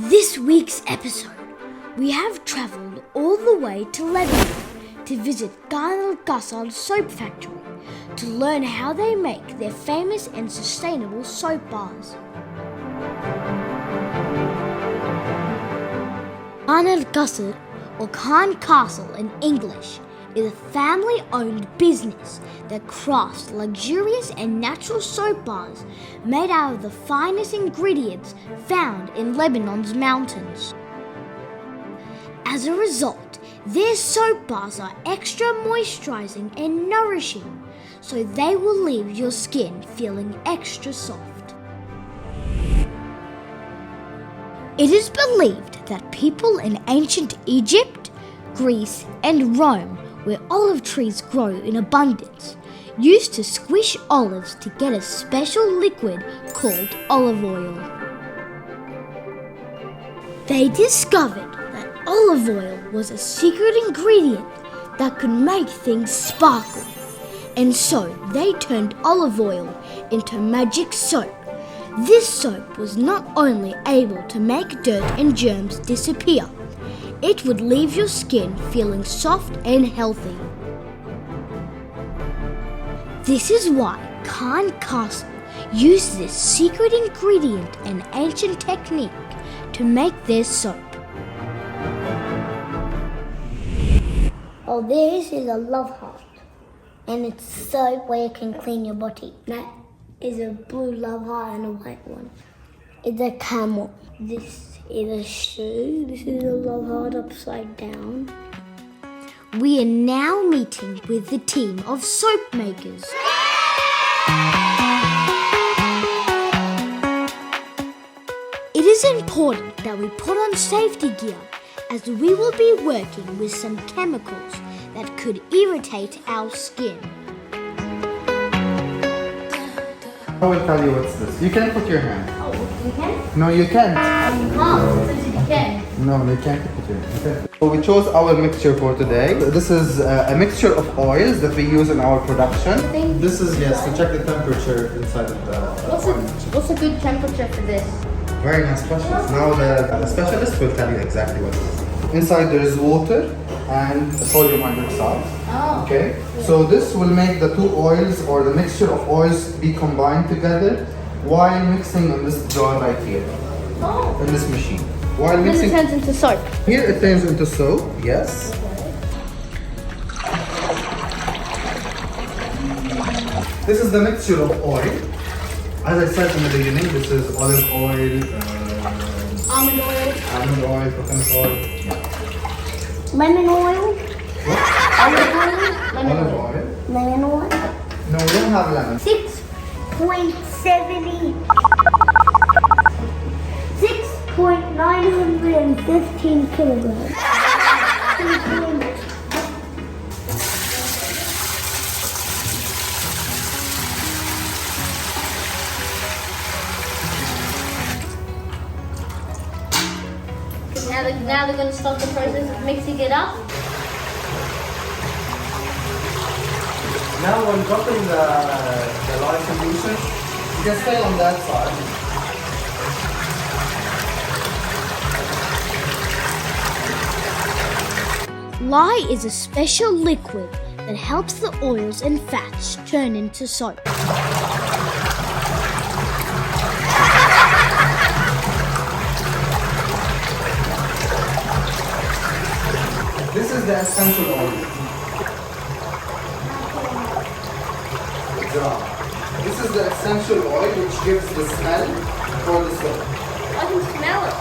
This week's episode, we have travelled all the way to Lebanon to visit Ghazal soap factory to learn how they make their famous and sustainable soap bars. Ghazal, or Khan Castle in English, is a family-owned business that crafts luxurious and natural soap bars made out of the finest ingredients found in Lebanon's mountains. As a result, their soap bars are extra moisturizing and nourishing, so they will leave your skin feeling extra soft. It is believed that people in ancient Egypt, Greece, and Rome, where olive trees grow in abundance, used to squish olives to get a special liquid called olive oil. They discovered that olive oil was a secret ingredient that could make things sparkle, and so they turned olive oil into magic soap. This soap was not only able to make dirt and germs disappear, it would leave your skin feeling soft and healthy. This is why Khan Castle used this secret ingredient and ancient technique to make their soap. Oh, this is a love heart, and it's soap where you can clean your body. That is a blue love heart and a white one. It's a camel. This is a shoe. This is a love heart upside down. We are now meeting with the team of soap makers. It is important that we put on safety gear, as we will be working with some chemicals that could irritate our skin. I will tell you what's this. You can put your hand. Oh, you can? No, you can't. You can. No, you can't put your hand. Okay. So we chose our mixture for today. This is a mixture of oils that we use in our production. This is, yes, to check the temperature inside of the oil. What's a good temperature for this? Very nice questions. Now the specialist will tell you exactly what it is. Inside there is water and sodium hydroxide. Oh. Okay. So this will make the two oils or the mixture of oils be combined together while mixing in this jar right here. Oh. In this machine. While Then mixing. it turns into soap. Here it turns into soap. Yes. This is the mixture of oil. As I said in the beginning, this is olive oil, almond oil, coconut oil. Yeah. Lemon oil? Olive oil? Olive oil. Lemon oil? No, we don't have lemon. 6.70. 6.915 kilograms. Now they're going to start the process of mixing it up. Now when dropping the lye solution, you can stay on that side. Lye is a special liquid that helps the oils and fats turn into soap. This is the essential oil. This is the essential oil which gives the smell for the soap. I can smell it.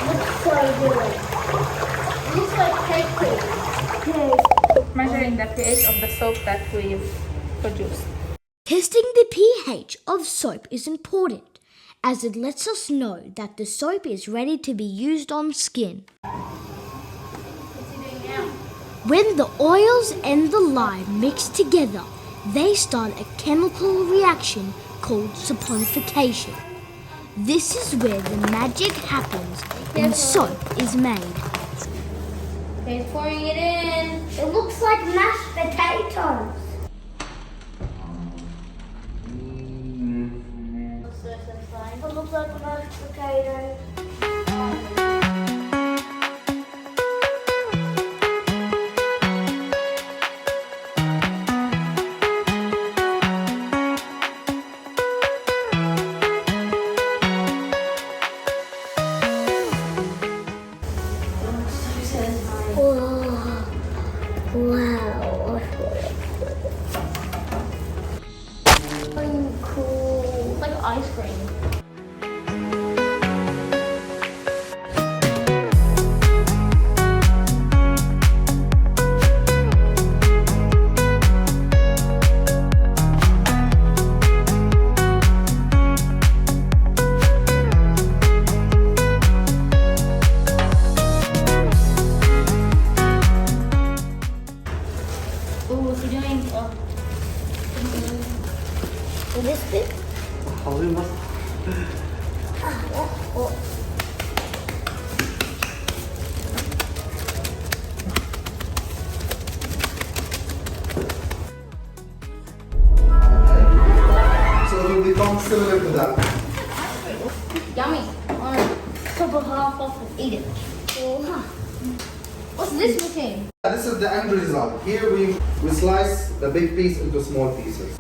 Looks so good. Looks like cake. Measuring the pH of the soap that we've produced. Testing the pH of soap is important, as it lets us know that the soap is ready to be used on skin. What's he doing now? When the oils and the lye mix together, they start a chemical reaction called saponification. This is where the magic happens and soap is made. He's pouring it in. It looks like mashed potato. Cool. It's like ice cream. Ooh, what's he doing? This bit. So it will become similar to that. Yummy. I want to chop a half off and eat it. What's this machine? This is the end result. Here we slice the big piece into small pieces.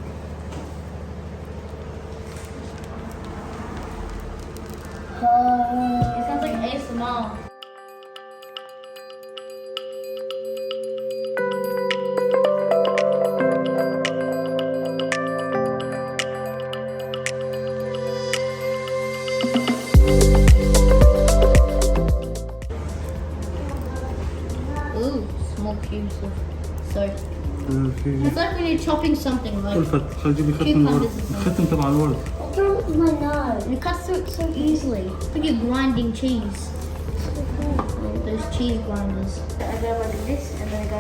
It sounds like ASMR. Ooh, small cubes of soap. It's like when you're chopping something like cucumbers. ختم تبع الورد. My nose. And it cuts through it so easily. It's like you're grinding cheese. Those cheese grinders. I go like this and then I go.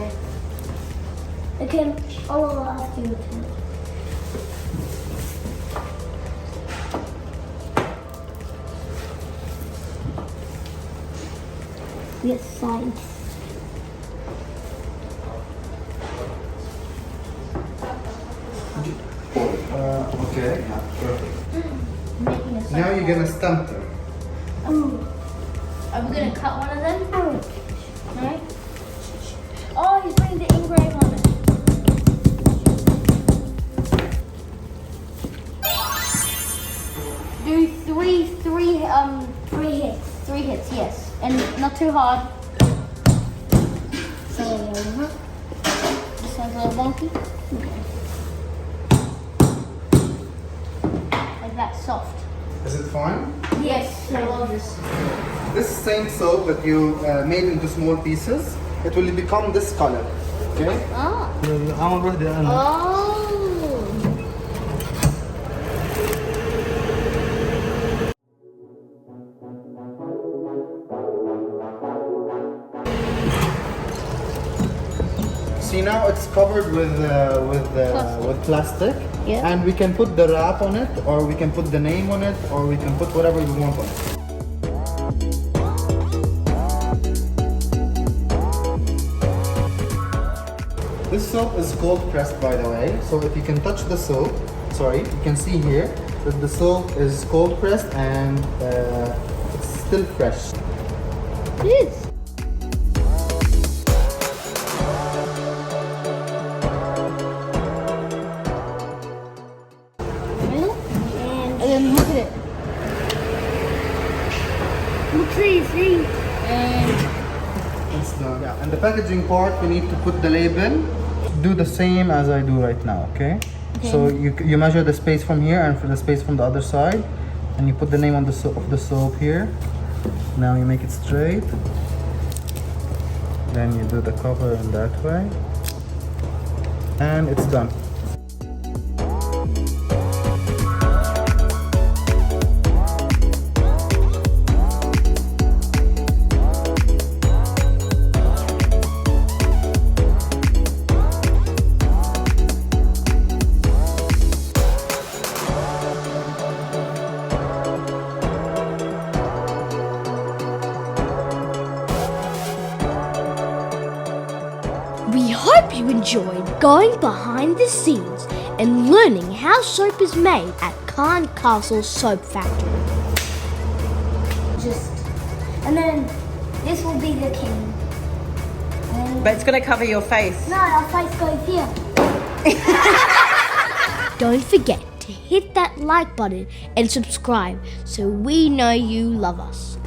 Okay, I'll ask you to. Yes, science. Okay, yeah, perfect. Making a soap. Now you're gonna stamp them. Are we gonna cut one of them? No? Oh, he's putting the engrave on it. Do three hits. 3 hits, yes. And not too hard. So, this one's a little wonky. Like that, soft. Is it fine? Yes, I love this. This same soap that you made into small pieces, it will become this color. Okay? Ah. عمل وحدة أنا. Oh. See, now it's covered with plastic, Yeah. and we can put the wrap on it, or we can put the name on it, or we can put whatever we want on it. This soap is cold pressed, by the way, so if you can touch the soap, you can see here that the soap is cold pressed and it's still fresh. It is. And then look at it. Look, see. And It's done. Yeah, and the packaging part, we need to put the label. Do the same as I do right now, okay? So you measure the space from here and for the space from the other side, and you put the name on the of the soap here. Now you make it straight. Then you do the cover in that way, and it's done. we hope you enjoyed going behind the scenes and learning how soap is made at Khan Castle Soap Factory. And then this will be the king. And But it's going to cover your face. no, our face goes here. Don't forget to hit that like button and subscribe so we know you love us.